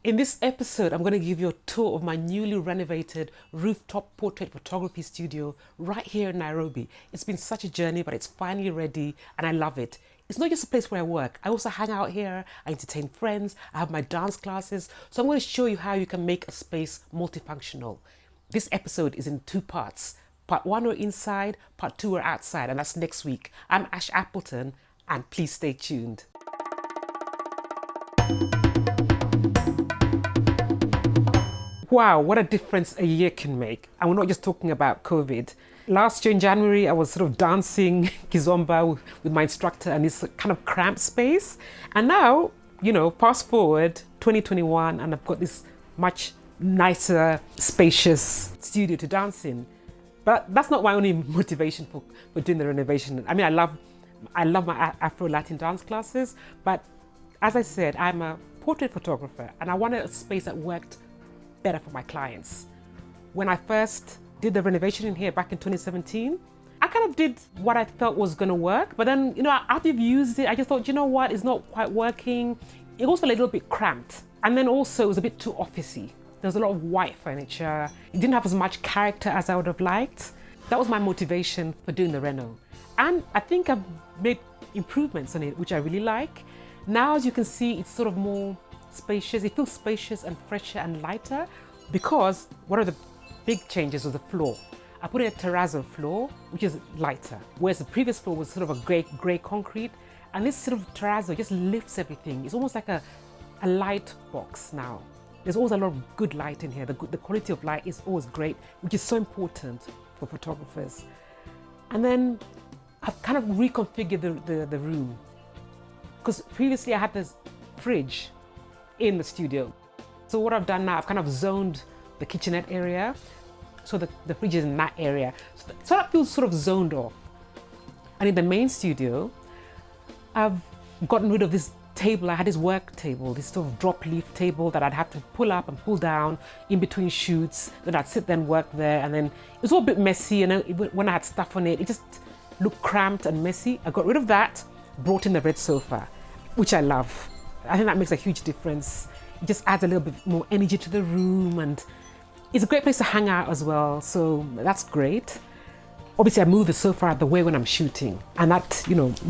In this episode, I'm going to give you a tour of my newly renovated rooftop portrait photography studio right here in Nairobi. It's been such a journey, but it's finally ready and I love it. It's not just a place where I work. I also hang out here, I entertain friends, I have my dance classes. So I'm going to show you how you can make a space multifunctional. This episode is in two parts. Part one are inside, part two are outside, and that's next week. I'm Ash Appleton, and please stay tuned. Wow, what a difference a year can make. And we're not just talking about COVID. Last year in January, I was sort of dancing kizomba with my instructor in this kind of cramped space. And now, fast forward 2021, and I've got this much nicer, spacious studio to dance in. But that's not my only motivation for doing the renovation. I mean, I love my Afro-Latin dance classes, but as I said, I'm a portrait photographer and I wanted a space that worked better for my clients. When I first did the renovation in here back in 2017, I kind of did what I felt was gonna work, but then, after you've used it, I just thought, it's not quite working. It was a little bit cramped. And then also it was a bit too officey. There was a lot of white furniture. It didn't have as much character as I would have liked. That was my motivation for doing the reno. And I think I've made improvements on it, which I really like. Now, as you can see, it's sort of more spacious. It feels spacious and fresher and lighter because one of the big changes was the floor. I put in a terrazzo floor, which is lighter, whereas the previous floor was sort of a grey concrete. And this sort of terrazzo just lifts everything. It's almost like a light box now. There's always a lot of good light in here. The quality of light is always great, which is so important for photographers. And then I've kind of reconfigured the room because previously I had this fridge in the studio. So what I've done now, I've kind of zoned the kitchenette area so the fridge is in that area. So that feels sort of zoned off. And in the main studio, I've gotten rid of this table. I had this work table, this sort of drop leaf table that I'd have to pull up and pull down in between shoots. Then I'd sit there and work there, and then it was all a bit messy, and when I had stuff on it, it just looked cramped and messy. I got rid of that, brought in the red sofa, which I love. I think that makes a huge difference. It just adds a little bit more energy to the room, and it's a great place to hang out as well, so that's great. Obviously I move the sofa out of the way when I'm shooting, and that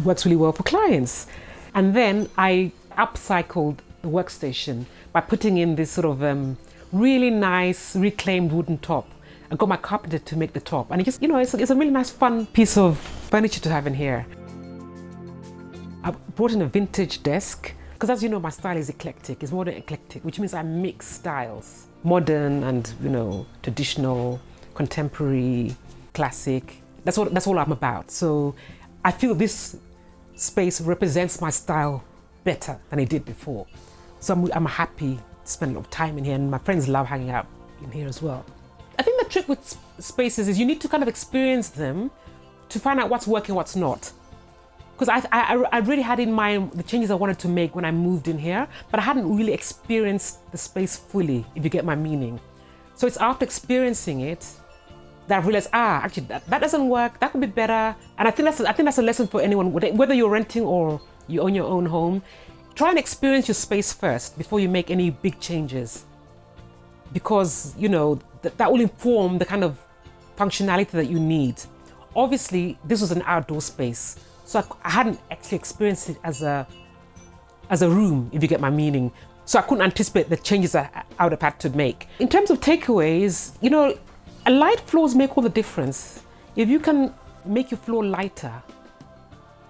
works really well for clients. And then I upcycled the workstation by putting in this sort of really nice reclaimed wooden top. I got my carpenter to make the top, and it just, it's a really nice fun piece of furniture to have in here. I brought in a vintage desk, because as you know, my style is eclectic, it's modern eclectic, which means I mix styles. Modern and, traditional, contemporary, classic. That's all I'm about. So I feel this space represents my style better than it did before. So I'm happy to spend a lot of time in here, and my friends love hanging out in here as well. I think the trick with spaces is you need to kind of experience them to find out what's working, what's not. Because I really had in mind the changes I wanted to make when I moved in here, but I hadn't really experienced the space fully, if you get my meaning. So it's after experiencing it that I realized, actually that doesn't work, that could be better. And I think that's a lesson for anyone, whether you're renting or you own your own home. Try and experience your space first before you make any big changes. Because, that will inform the kind of functionality that you need. Obviously, this was an outdoor space, so I hadn't actually experienced it as a room, if you get my meaning. So I couldn't anticipate the changes that I would have had to make. In terms of takeaways, light floors make all the difference. If you can make your floor lighter,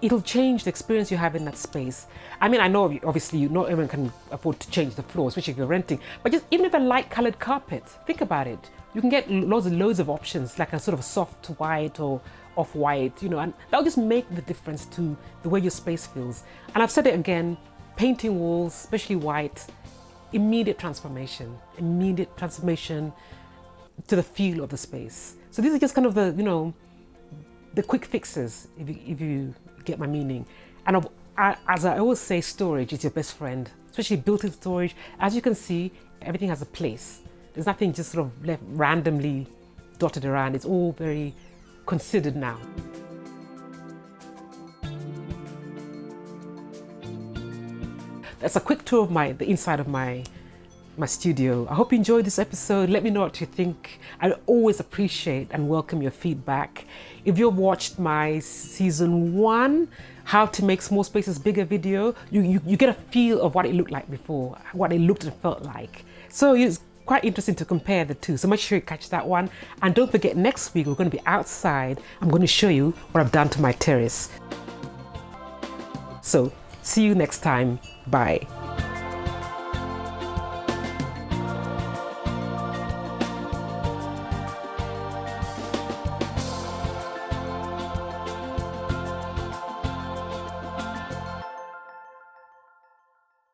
it'll change the experience you have in that space. I mean, I know obviously not everyone can afford to change the floor, especially if you're renting, but just even if a light colored carpet, think about it. You can get loads of options, like a sort of soft white or off-white, and that'll just make the difference to the way your space feels. And I've said it again, painting walls, especially white, immediate transformation to the feel of the space. So these are just kind of the quick fixes, if you get my meaning. And as I always say, storage is your best friend, especially built-in storage. As you can see, everything has a place. There's nothing just sort of left randomly dotted around. It's all very considered now. That's a quick tour of the inside of my my studio. I hope you enjoyed this episode. Let me know what you think. I always appreciate and welcome your feedback. If you've watched my season 1, how to make small spaces bigger video, you get a feel of what it looked like before, what it looked and felt like. So it's quite interesting to compare the two. So make sure you catch that one. And don't forget, next week we're going to be outside. I'm going to show you what I've done to my terrace. So see you next time. Bye.